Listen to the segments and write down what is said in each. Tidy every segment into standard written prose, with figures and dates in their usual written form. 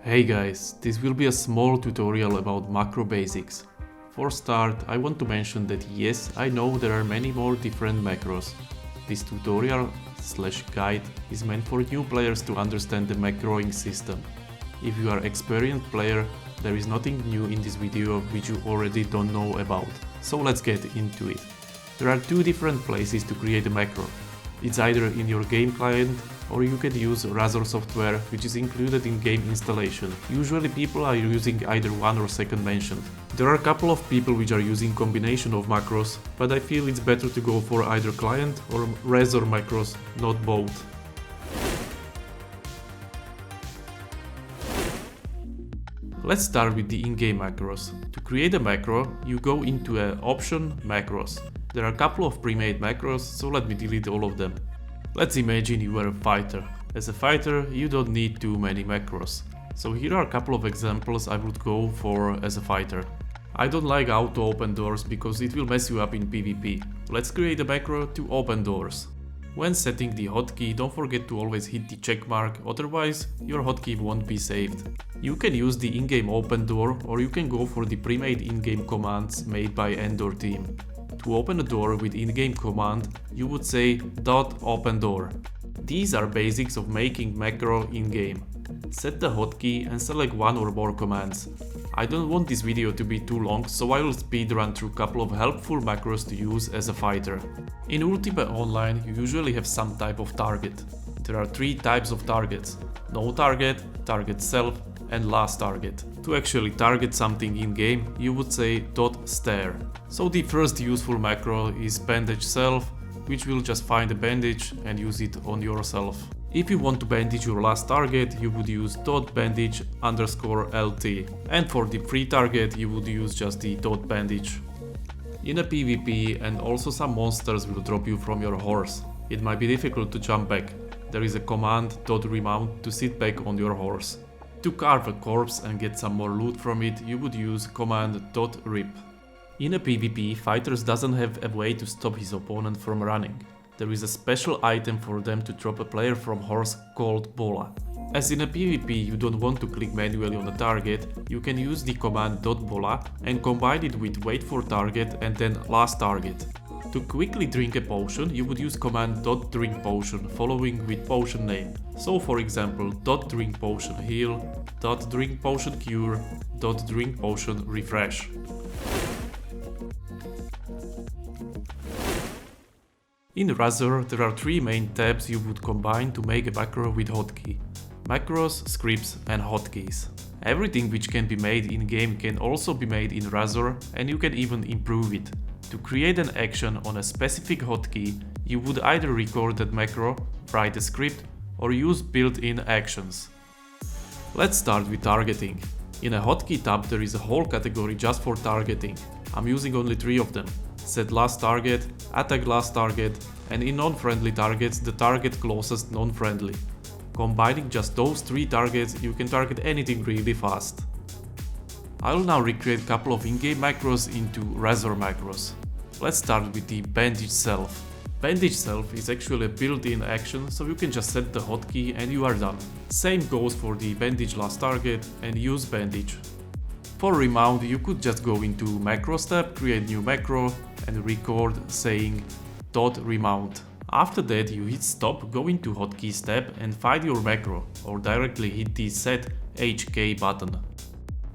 Hey guys, this will be a small tutorial about macro basics. For start, I want to mention that yes, I know there are many more different macros. This tutorial/guide is meant for new players to understand the macroing system. If you are an experienced player, there is nothing new in this video which you already don't know about. So let's get into it. There are two different places to create a macro. It's either in your game client or you can use Razor software, which is included in game installation. Usually people are using either one or second mentioned. There are a couple of people which are using combination of macros, but I feel it's better to go for either client or Razor macros, not both. Let's start with the in-game macros. To create a macro, you go into option macros. There are a couple of pre-made macros, so let me delete all of them. Let's imagine you are a fighter. As a fighter, you don't need too many macros. So here are a couple of examples I would go for as a fighter. I don't like auto open doors because it will mess you up in PvP. Let's create a macro to open doors. When setting the hotkey, don't forget to always hit the check mark, otherwise your hotkey won't be saved. You can use the in-game open door or you can go for the pre-made in-game commands made by Endor team. To open a door with in-game command, you would say .open door. These are basics of making macro in-game. Set the hotkey and select one or more commands. I don't want this video to be too long, so I will speedrun through a couple of helpful macros to use as a fighter. In Ultimate Online, you usually have some type of target. There are three types of targets: no target, target self, and last target. To actually target something in-game, you would say .stare. So the first useful macro is bandage self, which will just find a bandage and use it on yourself. If you want to bandage your last target, you would use .bandage_LT. And for the free target, you would use just the .bandage. In a PvP, and also some monsters will drop you from your horse. It might be difficult to jump back. There is a command .remount to sit back on your horse. To carve a corpse and get some more loot from it, you would use command .rip. In a PvP, fighters doesn't have a way to stop his opponent from running. There is a special item for them to drop a player from horse called bola. As in a PvP you don't want to click manually on a target, you can use the command .bola and combine it with wait for target and then last target. To quickly drink a potion, you would use command .drink potion following with potion name. So for example, .drink potion heal, .drink potion cure, .drink potion refresh. In Razor, there are three main tabs you would combine to make a macro with hotkey: macros, scripts and hotkeys. Everything which can be made in-game can also be made in Razor, and you can even improve it. To create an action on a specific hotkey, you would either record that macro, write a script, or use built-in actions. Let's start with targeting. In a hotkey tab there is a whole category just for targeting. I'm using only three of them: set last target, attack last target, and in non-friendly targets the target closest non-friendly. Combining just those three targets, you can target anything really fast. I will now recreate a couple of in-game macros into Razor macros. Let's start with the bandage self. Bandage self is actually a built-in action, so you can just set the hotkey and you are done. Same goes for the bandage last target and use bandage. For remount, you could just go into macros tab, create new macro and record saying .remount. After that you hit stop, go into hotkeys tab and find your macro, or directly hit the set HK button.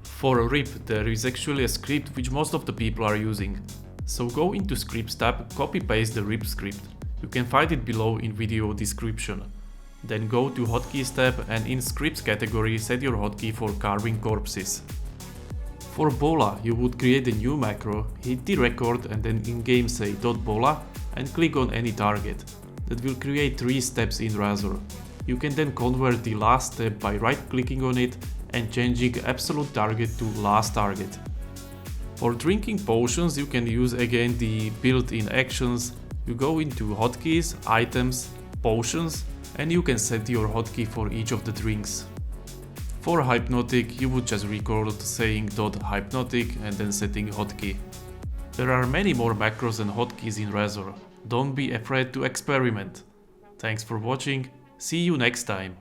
For a rip, there is actually a script which most of the people are using. So go into scripts tab, copy paste the rip script. You can find it below in video description. Then go to hotkeys tab and in scripts category set your hotkey for carving corpses. For bola, you would create a new macro, hit the record and then in-game say .bola and click on any target. That will create 3 steps in Razor. You can then convert the last step by right-clicking on it and changing absolute target to last target. For drinking potions, you can use again the built-in actions. You go into hotkeys, items, potions, and you can set your hotkey for each of the drinks. For hypnotic, you would just record saying .hypnotic and then setting hotkey. There are many more macros and hotkeys in Razor. Don't be afraid to experiment. Thanks for watching, see you next time.